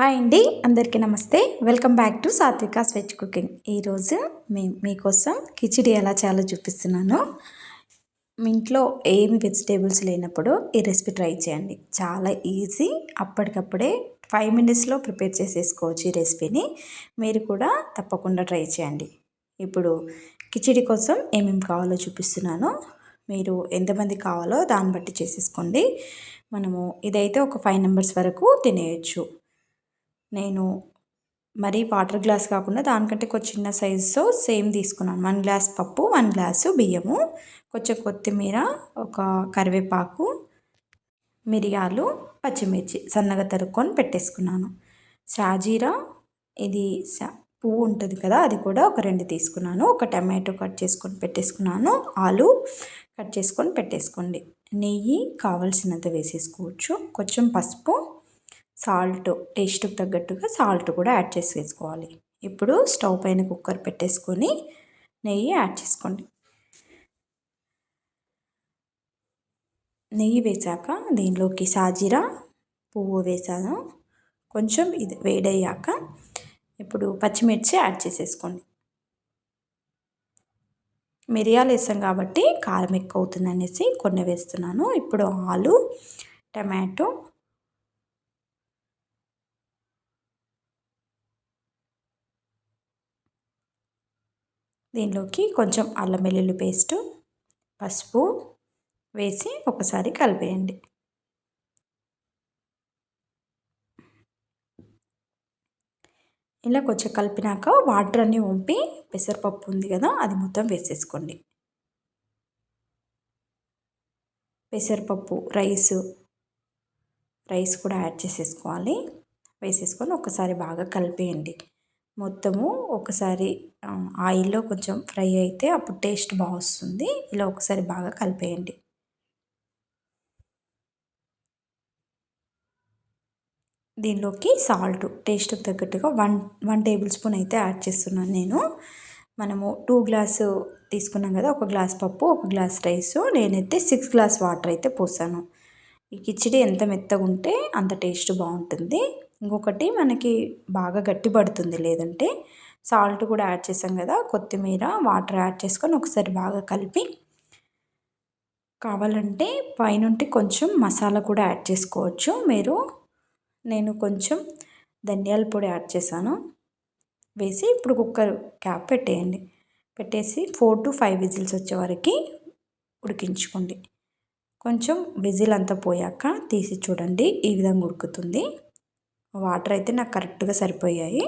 Hi అండి, అందరికీ నమస్తే. Welcome back to Satvika's veg cooking. ఈరోజు మీకోసం కిచిడి ఎలా చేయాలో చూపిస్తున్నాను. మీ ఇంట్లో ఏమి వెజిటేబుల్స్ లేనప్పుడు ఈ రెసిపీ ట్రై చేయండి. చాలా ఈజీ, అప్పటికప్పుడే 5 మినిట్స్లో ప్రిపేర్ చేసేసుకోవచ్చు ఈ రెసిపీని. మీరు కూడా తప్పకుండా ట్రై చేయండి. ఇప్పుడు కిచిడి కోసం ఏమేమి కావాలో చూపిస్తున్నాను. మీరు ఎంతమంది కావాలో దాన్ని బట్టి చేసేసుకోండి. మనము ఇదైతే ఒక 5 మెంబర్స్ వరకు తినేయచ్చు. నేను మరీ వాటర్ గ్లాస్ కాకుండా దానికంటే కొంచెం చిన్న సైజుతో సేమ్ తీసుకున్నాను. 1 గ్లాస్ పప్పు, 1 గ్లాసు బియ్యము, కొంచెం కొత్తిమీర, ఒక కరివేపాకు, మిరియాలు, పచ్చిమిర్చి సన్నగా తరుక్కొని పెట్టేసుకున్నాను. షాజీరా, ఇది పువ్వు ఉంటుంది కదా, అది కూడా ఒక 2 తీసుకున్నాను. ఒక టమాటో కట్ చేసుకొని పెట్టేసుకున్నాను. ఆలు కట్ చేసుకొని పెట్టేసుకోండి. నెయ్యి కావాల్సినంత వేసేసుకోవచ్చు. కొంచెం పసుపు, సాల్ట్, టేస్ట్కి తగ్గట్టుగా సాల్ట్ కూడా యాడ్ చేసేసుకోవాలి. ఇప్పుడు స్టవ్ పైన కుక్కర్ పెట్టేసుకొని నెయ్యి యాడ్ చేసుకోండి. నెయ్యి వేసాక దీనిలోకి సాజీరా పువ్వు వేసాను. కొంచెం ఇది వేడయ్యాక ఇప్పుడు పచ్చిమిర్చి యాడ్ చేసేసుకోండి. మిరియాలు వేసాం కాబట్టి కారం ఎక్కువ అవుతుంది అనేసి కొన్ని వేస్తున్నాను. ఇప్పుడు ఆలు, టమాటో, దీనిలోకి కొంచెం అల్లం వెల్లుల్లి పేస్టు, పసుపు వేసి ఒకసారి కలిపేయండి. ఇలా కొంచెం కలిపినాక వాటర్ అన్నీ వంపి పెసరపప్పు ఉంది కదా, అది మొత్తం వేసేసుకోండి. పెసరపప్పు రైస్ కూడా యాడ్ చేసేసుకోవాలి. వేసేసుకొని ఒకసారి బాగా కలిపేయండి. మొత్తము ఒకసారి ఆయిల్లో కొంచెం ఫ్రై అయితే అప్పుడు టేస్ట్ బాగా వస్తుంది. ఇలా ఒకసారి బాగా కలిపేయండి. దీనిలోకి సాల్ట్ టేస్ట్కి తగ్గట్టుగా 1 టేబుల్ స్పూన్ అయితే యాడ్ చేస్తున్నాను నేను. మనము 2 గ్లాసు తీసుకున్నాం కదా, 1 గ్లాస్ పప్పు, 1 గ్లాస్ రైస్, నేనైతే 6 గ్లాస్ వాటర్ అయితే పోసాను. ఈ కిచిడి ఎంత మెత్తగా ఉంటే అంత టేస్ట్ బాగుంటుంది. ఇంకొకటి మనకి బాగా గట్టి పడుతుంది లేదంటే. సాల్ట్ కూడా యాడ్ చేసాం కదా, కొత్తిమీర, వాటర్ యాడ్ చేసుకొని ఒకసారి బాగా కలిపి, కావాలంటే పైనుండి కొంచెం మసాలా కూడా యాడ్ చేసుకోవచ్చు మీరు. నేను కొంచెం ధనియాల పొడి యాడ్ చేశాను. వేసి ఇప్పుడు కుక్కర్ క్యాప్ పెట్టేయండి. పెట్టేసి 4 to 5 విజిల్స్ వచ్చే వరకు ఉడికించుకోండి. కొంచెం విజిల్ అంతా పోయాక తీసి చూడండి, ఈ విధంగా ఉడుకుతుంది. వాటర్ అయితే నాకు కరెక్ట్గా సరిపోయాయి.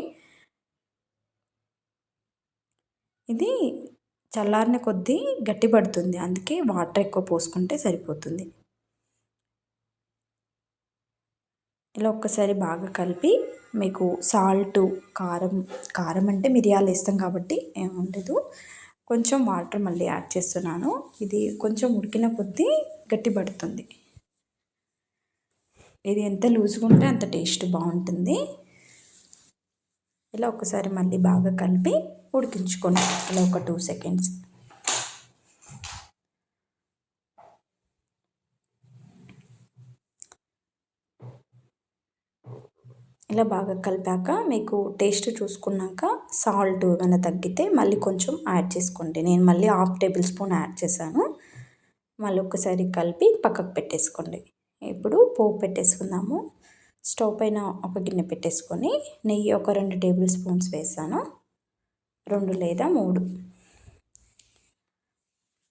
ఇది చల్లారిన కొద్దీ గట్టి పడుతుంది, అందుకే వాటర్ ఎక్కువ పోసుకుంటే సరిపోతుంది. ఇలా ఒక్కసారి బాగా కలిపి మీకు సాల్ట్, కారం అంటే మిరియాలు వేస్తాం కాబట్టి ఏముండదు. కొంచెం వాటర్ మళ్ళీ యాడ్ చేస్తున్నాను. ఇది కొంచెం ఉడికిన కొద్దీ గట్టి పడుతుంది. ఇది ఎంత లూజ్గా ఉంటే అంత టేస్ట్ బాగుంటుంది. ఇలా ఒకసారి మళ్ళీ బాగా కలిపి ఉడికించుకోండి. ఇలా ఒక 2 సెకండ్స్. ఇలా బాగా కలిపాక మీకు టేస్ట్ చూసుకున్నాక సాల్ట్ ఏమైనా తగ్గితే మళ్ళీ కొంచెం యాడ్ చేసుకోండి. నేను మళ్ళీ 1/2 టేబుల్ స్పూన్ యాడ్ చేశాను. మళ్ళీ ఒకసారి కలిపి పక్కకు పెట్టేసుకోండి. ఇప్పుడు పోపు పెట్టేసుకుందాము. స్టవ్ పైన ఒక గిన్నె పెట్టేసుకొని నెయ్యి ఒక 2 టేబుల్ స్పూన్స్ వేసాను, 2 లేదా 3.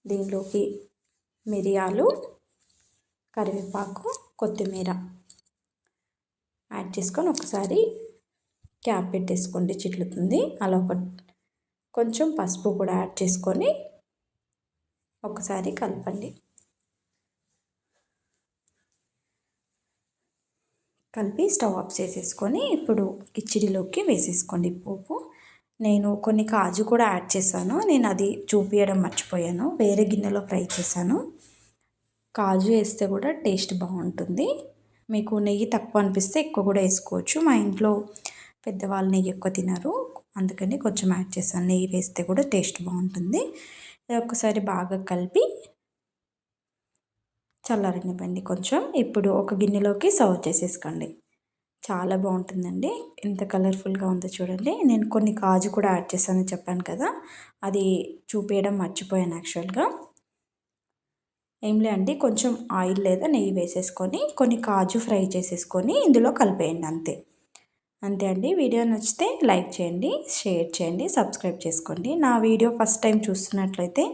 దీనిలోకి మిరియాలు, కరివేపాకు, కొత్తిమీర యాడ్ చేసుకొని ఒకసారి క్యాప్ పెట్టేసుకోండి, చిట్లుతుంది. అలా కొంచెం పసుపు కూడా యాడ్ చేసుకొని ఒకసారి కలపండి. కలిపి స్టవ్ ఆఫ్ చేసేసుకొని ఇప్పుడు కిచిడిలోకి వేసేసుకోండి పోపు. నేను కొన్ని కాజు కూడా యాడ్ చేశాను. నేను అది చూపించడం మర్చిపోయాను, వేరే గిన్నెలో ఫ్రై చేశాను. కాజు వేస్తే కూడా టేస్ట్ బాగుంటుంది. మీకు నెయ్యి తక్కువ అనిపిస్తే ఎక్కువ కూడా వేసుకోవచ్చు. మా ఇంట్లో పెద్దవాళ్ళు నెయ్యి ఎక్కువ తినరు, అందుకని కొంచెం యాడ్ చేశాను. నెయ్యి వేస్తే కూడా టేస్ట్ బాగుంటుంది. ఒక్కసారి బాగా కలిపి చల్లారనివ్వండి కొంచెం. ఇప్పుడు ఒక గిన్నెలోకి సర్వ్ చేసేసుకోండి. చాలా బాగుంటుందండి. ఎంత కలర్ఫుల్గా ఉందో చూడండి. నేను కొన్ని కాజు కూడా యాడ్ చేశానని చెప్పాను కదా, అది చూపించడం మర్చిపోయాను యాక్చువల్గా. ఏం లేదండి, కొంచెం ఆయిల్ లేదా నెయ్యి వేసేసుకొని కొన్ని కాజు ఫ్రై చేసేసుకొని ఇందులో కలిపేయండి అంతే. అంతే అండి. వీడియో నచ్చితే లైక్ చేయండి, షేర్ చేయండి, సబ్స్క్రైబ్ చేసుకోండి. నా వీడియో ఫస్ట్ టైం చూస్తున్నట్లయితే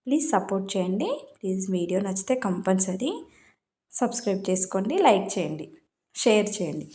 ప్లీజ్ సపోర్ట్ చేయండి. ప్లీజ్ వీడియో నచ్చితే కంపల్సరీ సబ్స్క్రైబ్ చేసుకోండి, లైక్ చేయండి, షేర్ చేయండి.